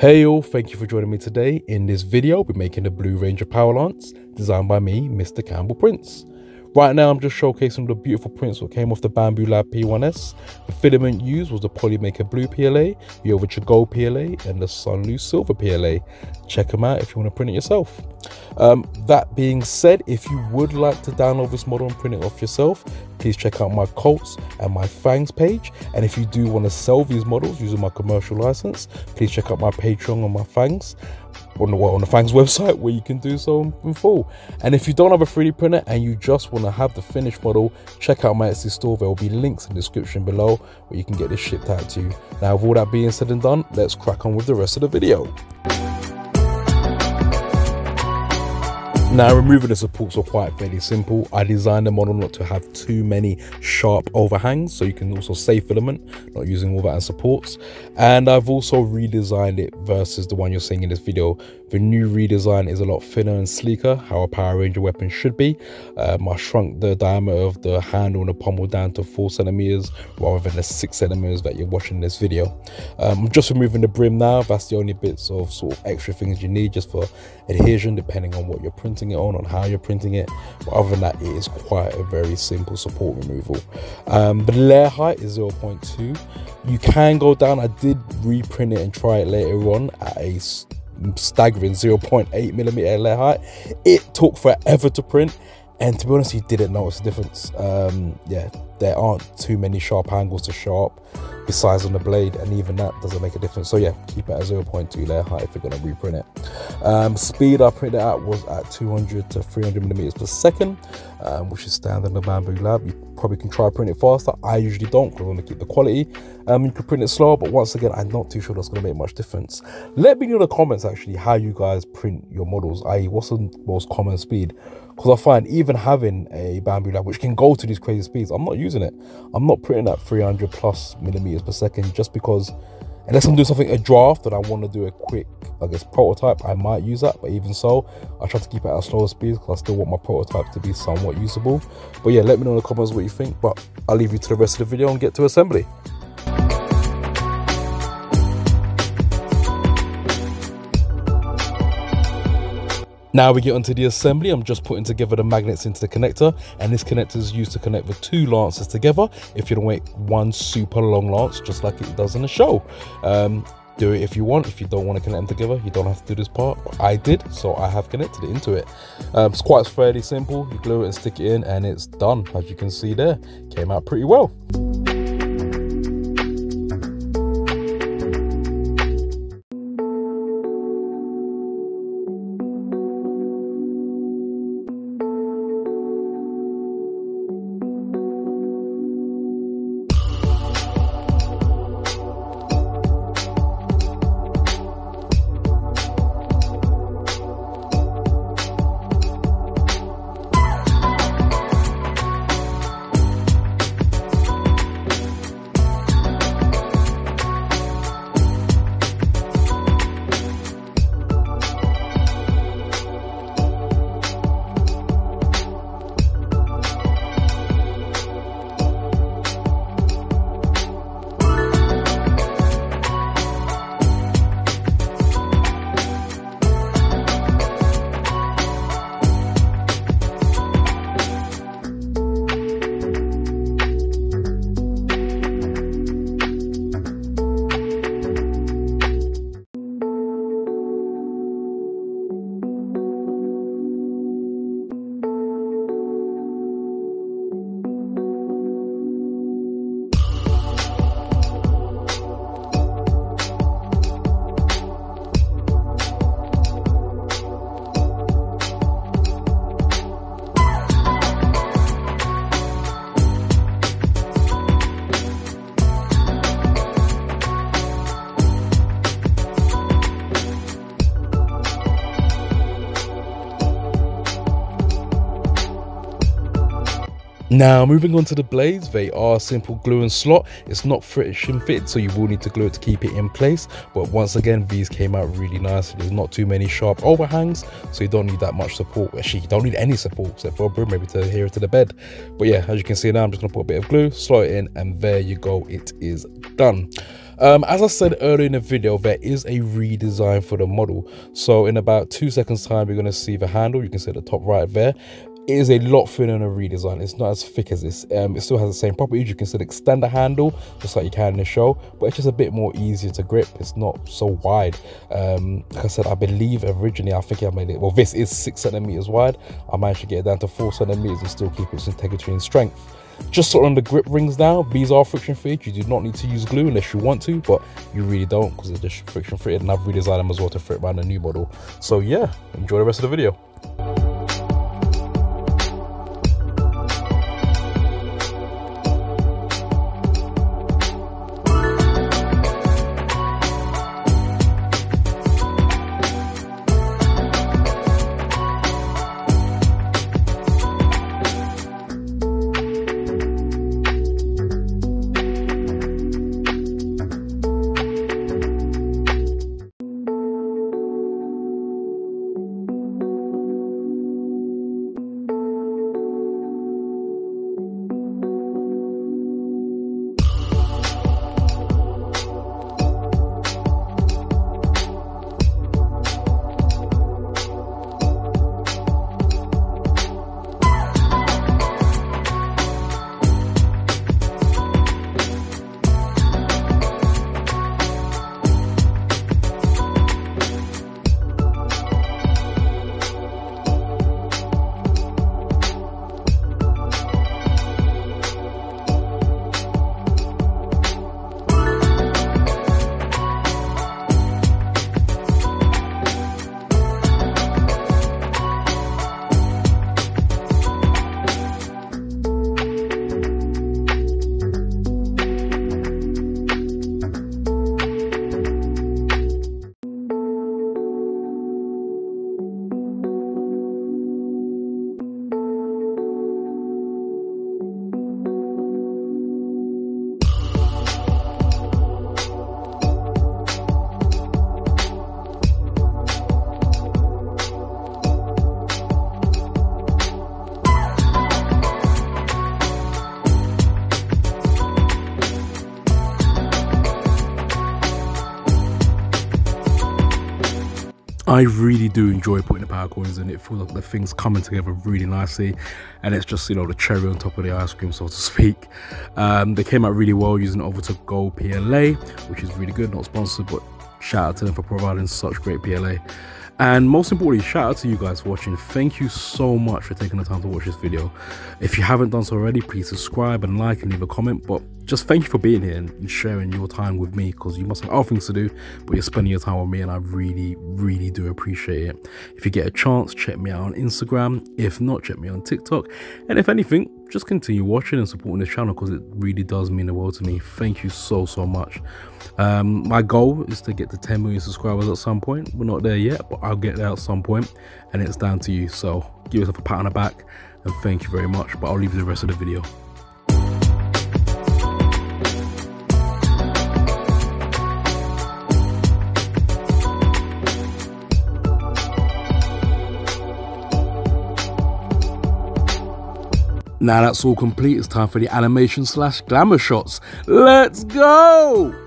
Hey all, thank you for joining me today. In this video, we're making the Blue Ranger Power Lance, designed by me, Mr. Campbell Prints. Right now, I'm just showcasing the beautiful prints that came off the Bamboo Lab P1S. The filament used was the Polymaker Blue PLA, the Overture Gold PLA, and the Sunloose Silver PLA. Check them out if you want to print it yourself. That being said, if you would like to download this model and print it off yourself, please check out my Colts and my Fangs page. And if you do want to sell these models using my commercial license, please check out my Patreon on my Fangs. On the Fangs website, where you can do so in full. And if you don't have a 3D printer and you just want to have the finished model, check out my Esty store. There will be links in the description below where you can get this shipped out to you. Now, with all that being said and done, let's crack on with the rest of the video. Now, removing the supports are quite fairly simple. I designed the model not to have too many sharp overhangs, so you can also save filament, not using all that as supports. And I've also redesigned it versus the one you're seeing in this video. The new redesign is a lot thinner and sleeker, how a Power Ranger weapon should be. I shrunk the diameter of the handle and the pommel down to 4 centimeters rather than the 6 centimeters that you're watching in this video. I'm just removing the brim now. That's the only bits of sort of extra things you need just for adhesion, depending on what you're printing it on how you're printing it. But other than that, it is quite a very simple support removal. The layer height is 0.2. You can go down. I did reprint it and try it later on at a staggering 0.8 millimeter layer height. It took forever to print, and to be honest, you didn't notice the difference. Yeah, there aren't too many sharp angles to sharp besides on the blade, and even that doesn't make a difference. So yeah, keep it at 0.2 layer height if you're going to reprint it. Speed I printed out was at 200 to 300 millimeters per second, which is standard in the Bamboo Lab. You probably can try print it faster. I usually don't because I want to keep the quality. You can print it slower, but once again, I'm not too sure that's going to make much difference. Let me know in the comments actually how you guys print your models, i.e. what's the most common speed, because I find even having a Bamboo Lab which can go to these crazy speeds, I'm not using it. I'm not printing at 300 plus millimeters per second, just because unless I'm doing something, a draft, and I want to do a quick, I guess, prototype, I might use that. But even so, I try to keep it at a slower speed because I still want my prototype to be somewhat usable. But yeah, let me know in the comments what you think, but I'll leave you to the rest of the video and get to assembly. Now we get onto the assembly. I'm just putting together the magnets into the connector, and this connector is used to connect the two lances together if you don't make one super long lance just like it does in the show. Do it if you want. If you don't want to connect them together, you don't have to do this part, but I did, so I have connected it into it. It's quite fairly simple. You glue it and stick it in and it's done. As you can see there, came out pretty well. Now moving on to the blades, they are simple glue and slot. It's not friction fitted, so you will need to glue it to keep it in place, but once again these came out really nice. There's not too many sharp overhangs, so you don't need that much support. Actually, you don't need any support except for a brim maybe to adhere it to the bed. But yeah, as you can see now, I'm just gonna put a bit of glue, slot it in, and there you go, it is done. As I said earlier in the video, there is a redesign for the model. So in about 2 seconds time, you're going to see the handle. You can see at the top right there. It is a lot thinner than a redesign. It's not as thick as this. It still has the same properties. You can still extend the handle just like you can in the show, but it's just a bit more easier to grip. It's not so wide. Like I said, I believe originally I think I made it, well, this is 6 centimeters wide. I managed to get it down to 4 centimeters and still keep its integrity and strength. Just sort of on the grip rings now, these are friction fitted. You do not need to use glue unless you want to, but you really don't, because they're just friction fitted, and I've redesigned them as well to fit around the new model. So yeah, enjoy the rest of the video. I really do enjoy putting the power coins in. It feels like the thing's coming together really nicely, and it's just, you know, the cherry on top of the ice cream, so to speak. They came out really well using Over to Go PLA, which is really good. Not sponsored, but shout out to them for providing such great PLA. And most importantly, shout out to you guys for watching. Thank you so much for taking the time to watch this video. If you haven't done so already, please subscribe and like and leave a comment. But just thank you for being here and sharing your time with me, because you must have other things to do, but you're spending your time with me, and I really do appreciate it. If you get a chance, check me out on Instagram. If not, check me on TikTok. And if anything, just continue watching and supporting this channel, because it really does mean the world to me. Thank you so much. My goal is to get to 10 million subscribers at some point. We're not there yet, but I'll get there at some point, and it's down to you. So give yourself a pat on the back and thank you very much. But I'll leave you the rest of the video. Now that's all complete, it's time for the animation / glamour shots. Let's go!